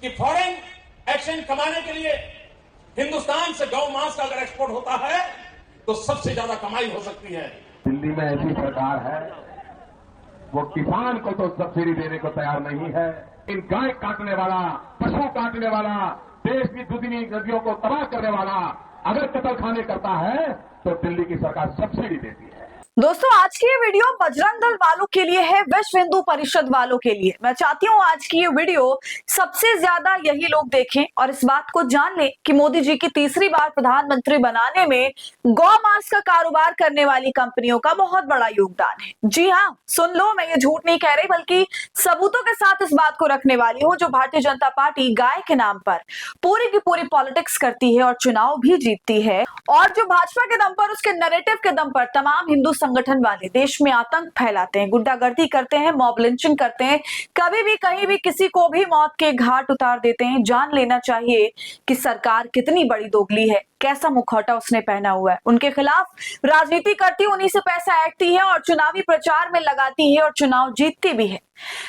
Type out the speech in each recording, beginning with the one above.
कि foreign exchange कमाने के लिए हिंदुस्तान से गौ मांस का अगर एक्सपोर्ट होता है तो सबसे ज्यादा कमाई हो सकती है। दिल्ली में ऐसी सरकार है वो किसान को तो सब्सिडी देने को तैयार नहीं है। इन गाय काटने वाला, पशु काटने वाला, देश की दुनिया नदियों को तबाह करने वाला अगर कत्ल खाने करता है तो दिल्ली की सरकार सब्सिडी देती है। दोस्तों, आज की ये वीडियो बजरंग दल वालों के लिए है, विश्व हिंदू परिषद वालों के लिए। मैं चाहती हूँ आज की ये वीडियो सबसे ज्यादा यही लोग देखें और इस बात को जान लें कि मोदी जी की तीसरी बार प्रधानमंत्री बनाने में गौ मांस का कारोबार करने वाली कंपनियों का बहुत बड़ा योगदान है। जी हाँ, सुन लो, मैं ये झूठ नहीं कह रही बल्कि सबूतों के साथ इस बात को रखने वाली हूँ। जो भारतीय जनता पार्टी गाय के नाम पर पूरी की पूरी पॉलिटिक्स करती है और चुनाव भी जीतती है, और जो भाजपा के दम पर, उसके नैरेटिव के दम पर तमाम हिंदू संगठन वाले देश में आतंक फैलाते हैं, गुंडागर्दी करते हैं, मॉब लिंचिंग करते हैं, कभी भी कहीं भी किसी को भी मौत के घाट उतार देते हैं। जान लेना चाहिए कि सरकार कितनी बड़ी दोगली है, कैसा मुखौटा उसने पहना हुआ है। उनके खिलाफ राजनीति करती है, उन्हीं से पैसा ऐंठती है और चुनावी प्रचार में लगाती है और चुनाव जीतती भी है।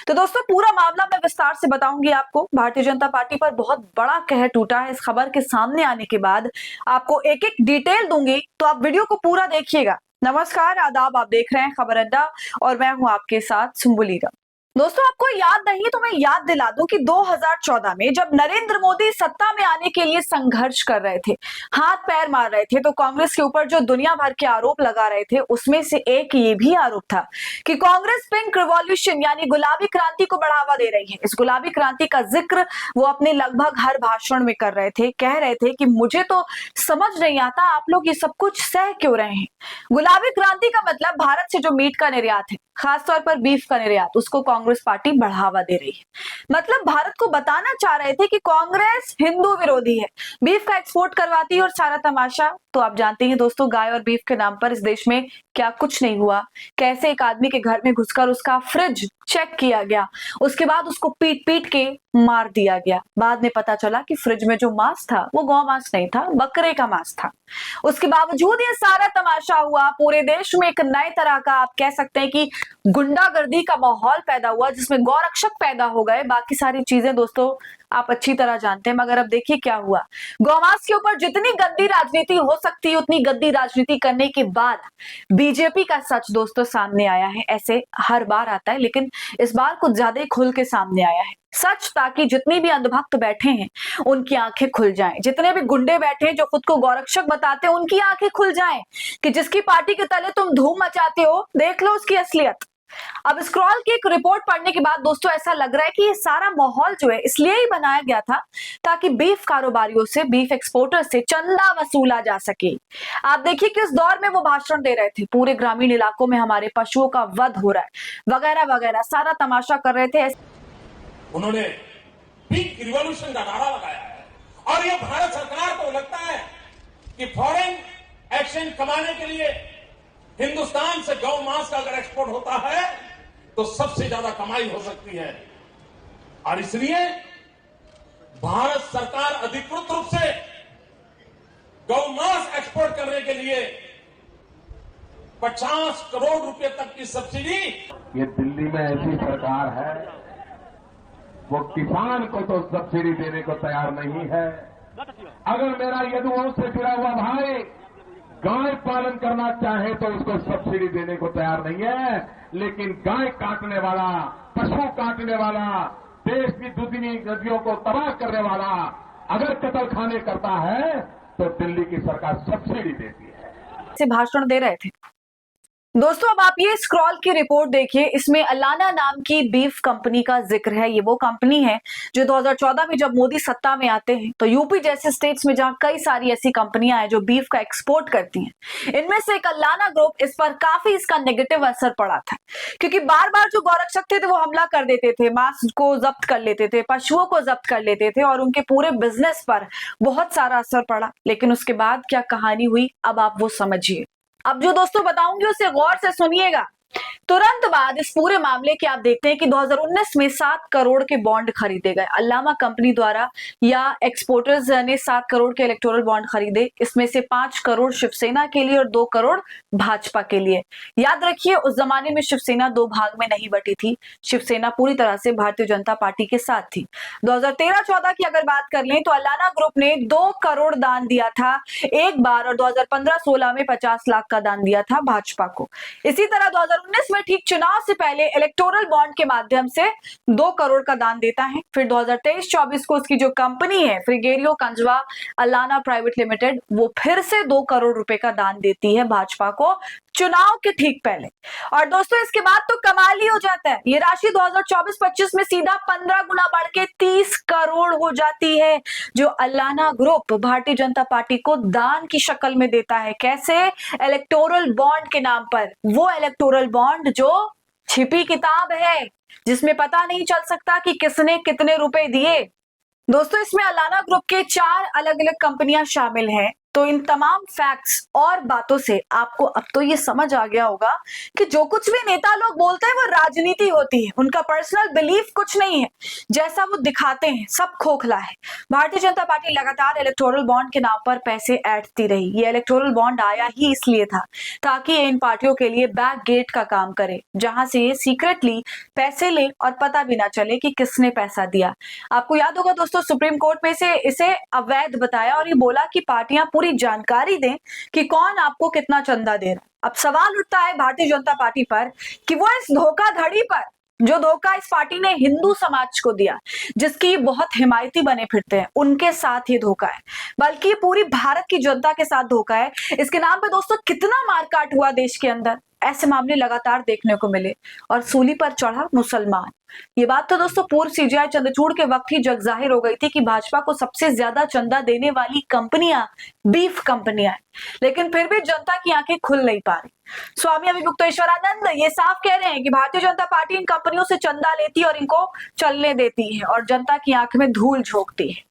तो दोस्तों, पूरा मामला मैं विस्तार से बताऊंगी आपको। भारतीय जनता पार्टी पर बहुत बड़ा कहर टूटा है इस खबर के सामने आने के बाद। आपको एक एक डिटेल दूंगी, तो आप वीडियो को पूरा देखिएगा। नमस्कार, आदाब, आप देख रहे हैं खबर अड्डा और मैं हूं आपके साथ सुम्बुलीरा। दोस्तों, आपको याद नहीं तो मैं याद दिला दूं कि 2014 में जब नरेंद्र मोदी सत्ता में आने के लिए संघर्ष कर रहे थे, हाथ पैर मार रहे थे, तो कांग्रेस के ऊपर जो दुनिया भर के आरोप लगा रहे थे उसमें से एक ये भी आरोप था कि कांग्रेस पिंक रिवॉल्यूशन यानी गुलाबी क्रांति को बढ़ावा दे रही है। इस गुलाबी क्रांति का जिक्र वो अपने लगभग हर भाषण में कर रहे थे। कह रहे थे कि मुझे तो समझ नहीं आता आप लोग ये सब कुछ सह क्यों रहे हैं। गुलाबी क्रांति का मतलब भारत से जो मीट का निर्यात है, खासतौर पर बीफ का निर्यात, उसको कांग्रेस पार्टी बढ़ावा दे रही है। मतलब भारत को बताना चाह रहे थे कि कांग्रेस हिंदू विरोधी है, बीफ का एक्सपोर्ट करवाती है। और सारा तमाशा तो आप जानते हैं दोस्तों, गाय और बीफ के नाम पर इस देश में क्या कुछ नहीं हुआ। कैसे एक आदमी के घर में घुसकर उसका फ्रिज चेक किया गया, उसके बाद उसको पीट पीट के मार दिया गया। बाद में पता चला कि फ्रिज में जो मांस था वो गौ मांस नहीं था, बकरे का मांस था। उसके बावजूद ये सारा तमाशा हुआ। पूरे देश में एक नए तरह का, आप कह सकते हैं कि गुंडागर्दी का माहौल पैदा हुआ, जिसमें गौरक्षक पैदा हो गए। बाकी सारी चीजें दोस्तों आप अच्छी तरह जानते हैं, मगर अब देखिए क्या हुआ। गौमांस के ऊपर जितनी गंदी राजनीति हो सकती है उतनी गंदी राजनीति करने के बाद बीजेपी का सच दोस्तों सामने आया है। ऐसे हर बार आता है, लेकिन इस बार कुछ ज्यादा ही खुल के सामने आया है सच, ताकि जितने भी अंधभक्त बैठे हैं उनकी आंखें खुल जाएं। जितने भी गुंडे बैठे हैं जो खुद को गौरक्षक बताते हैं, उनकी आंखें खुल जाएं कि जिसकी पार्टी के तले तुम धूम मचाते हो, देख लो उसकी असलियत। अब स्क्रॉल की एक रिपोर्ट पढ़ने के बाद दोस्तों ऐसा लग रहा है कि ये सारा माहौल जो है इसलिए ही बनाया गया था ताकि बीफ कारोबारियों से, बीफ एक्सपोर्टर से चंदा वसूला जा सके। आप देखिए कि उस दौर में वो भाषण दे रहे थे, पूरे ग्रामीण इलाकों में हमारे पशुओं का वध हो रहा है वगैरह वगैरह, सारा तमाशा कर रहे थे। उन्होंने पिंक रिवॉल्यूशन का नारा लगाया है और ये भारत सरकार को लगता है कि फॉरेन एक्सचेंज कमाने के लिए हिंदुस्तान से गौ मांस का अगर एक्सपोर्ट होता है तो सबसे ज्यादा कमाई हो सकती है। और इसलिए भारत सरकार अधिकृत रूप से गौ मांस एक्सपोर्ट करने के लिए 50 करोड़ रुपए तक की सब्सिडी, ये दिल्ली में ऐसी सरकार है वो किसान को तो सब्सिडी देने को तैयार नहीं है। अगर मेरा यदुवंश से जुड़ा हुआ भाई गाय पालन करना चाहे तो उसको सब्सिडी देने को तैयार नहीं है, लेकिन गाय काटने वाला, पशु काटने वाला, देश की दुनिया नदियों को तबाह करने वाला अगर कत्ल खाने करता है तो दिल्ली की सरकार सब्सिडी देती है। से भाषण दे रहे थे दोस्तों। अब आप ये स्क्रॉल की रिपोर्ट देखिए, इसमें अलाना नाम की बीफ कंपनी का जिक्र है। ये वो कंपनी है जो 2014 में जब मोदी सत्ता में आते हैं तो यूपी जैसे स्टेट्स में जहां कई सारी ऐसी कंपनियां हैं जो बीफ का एक्सपोर्ट करती हैं, इनमें से एक अलाना ग्रुप, इस पर काफी इसका नेगेटिव असर पड़ा था, क्योंकि बार बार जो गौरक्षक थे वो हमला कर देते थे, मांस को जब्त कर लेते थे, पशुओं को जब्त कर लेते थे और उनके पूरे बिजनेस पर बहुत सारा असर पड़ा। लेकिन उसके बाद क्या कहानी हुई अब आप वो समझिए। अब जो दोस्तों बताऊंगी उसे गौर से सुनिएगा, तुरंत बाद इस पूरे मामले के आप देखते हैं कि 2019 में 7 करोड़ के बॉन्ड खरीदे गए अल्लामा कंपनी द्वारा, या एक्सपोर्टर्स ने 7 करोड़ के इलेक्टोरल बॉन्ड खरीदे। इसमें से 5 करोड़ शिवसेना के लिए और 2 करोड़ भाजपा के लिए। याद रखिए, उस जमाने में शिवसेना 2 भाग में नहीं बटी थी, शिवसेना पूरी तरह से भारतीय जनता पार्टी के साथ थी। 2013-14 की अगर बात कर लें तो अल्लाना ग्रुप ने 2 करोड़ दान दिया था एक बार, और 2015-16 में 50 लाख का दान दिया था भाजपा को। इसी तरह 2019 में ठीक चुनाव से पहले इलेक्टोरल बॉन्ड के माध्यम से 2 करोड़ का दान देता है। फिर 2023-24 को उसकी जो कंपनी है फ्रिगेरियो कंजवा अल्लाना प्राइवेट लिमिटेड, वो फिर से 2 करोड़ रुपए का दान देती है भाजपा को चुनाव के ठीक पहले। और दोस्तों, इसके बाद तो कमाल ही हो जाता है, ये राशि 2024-25 में सीधा 15 गुना बढ़ के 30 करोड़ हो जाती है, जो अल्लाना ग्रुप भारतीय जनता पार्टी को दान की शक्ल में देता है। कैसे? इलेक्टोरल बॉन्ड के नाम पर। वो इलेक्टोरल बॉन्ड जो छिपी किताब है, जिसमें पता नहीं चल सकता कि किसने कितने रुपए दिए। दोस्तों, इसमें अल्लाना ग्रुप के 4 अलग अलग कंपनियां शामिल हैं। तो इन तमाम फैक्ट्स और बातों से आपको अब तो ये समझ आ गया होगा कि जो कुछ भी नेता लोग बोलते हैं वो राजनीति होती है, उनका पर्सनल बिलीफ कुछ नहीं है, जैसा वो दिखाते हैं सब खोखला है। भारतीय जनता पार्टी लगातार इलेक्टोरल बॉन्ड के नाम पर पैसे ऐंठती रही। ये इलेक्टोरल बॉन्ड आया ही इसलिए था ताकि ये इन पार्टियों के लिए बैक गेट का काम करे, जहां से ये सीक्रेटली पैसे ले और पता भी ना चले कि किसने पैसा दिया। आपको याद होगा दोस्तों, सुप्रीम कोर्ट में से इसे अवैध बताया और ये बोला कि पार्टियां पूरी जानकारी दें कि कौन आपको कितना चंदा दे रहा है। अब सवाल उठता है भारतीय जनता पार्टी पर कि वो इस धोखाधड़ी पर, जो धोखा इस पार्टी ने हिंदू समाज को दिया, जिसकी बहुत हिमायती बने फिरते हैं, उनके साथ ये धोखा है, बल्कि पूरी भारत की जनता के साथ धोखा है। इसके नाम पे दोस्तों कितना मारकाट हुआ देश के अंदर, ऐसे मामले लगातार देखने को मिले। और सूली पर चढ़ा मुसलमान, ये बात तो दोस्तों पूर्व सीजीआई चंद्रचूड़ के वक्त ही जग जाहिर हो गई थी कि भाजपा को सबसे ज्यादा चंदा देने वाली कंपनियां बीफ कंपनियां हैं, लेकिन फिर भी जनता की आंखें खुल नहीं पा रही। स्वामी अभिमुक्तेश्वरानंद ये साफ कह रहे हैं कि भारतीय जनता पार्टी इन कंपनियों से चंदा लेती है और इनको चलने देती है और जनता की आंख में धूल झोंकती है।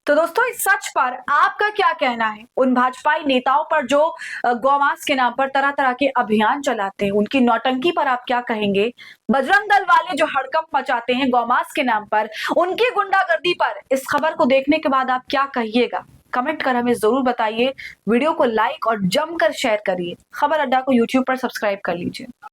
तो दोस्तों, इस सच पर आपका क्या कहना है? उन भाजपाई नेताओं पर जो गौमांस के नाम पर तरह तरह के अभियान चलाते हैं, उनकी नौटंकी पर आप क्या कहेंगे? बजरंग दल वाले जो हड़कंप मचाते हैं गौमांस के नाम पर, उनकी गुंडागर्दी पर इस खबर को देखने के बाद आप क्या कहिएगा? कमेंट कर हमें जरूर बताइए। वीडियो को लाइक और जमकर शेयर करिए। खबर अड्डा को यूट्यूब पर सब्सक्राइब कर लीजिए।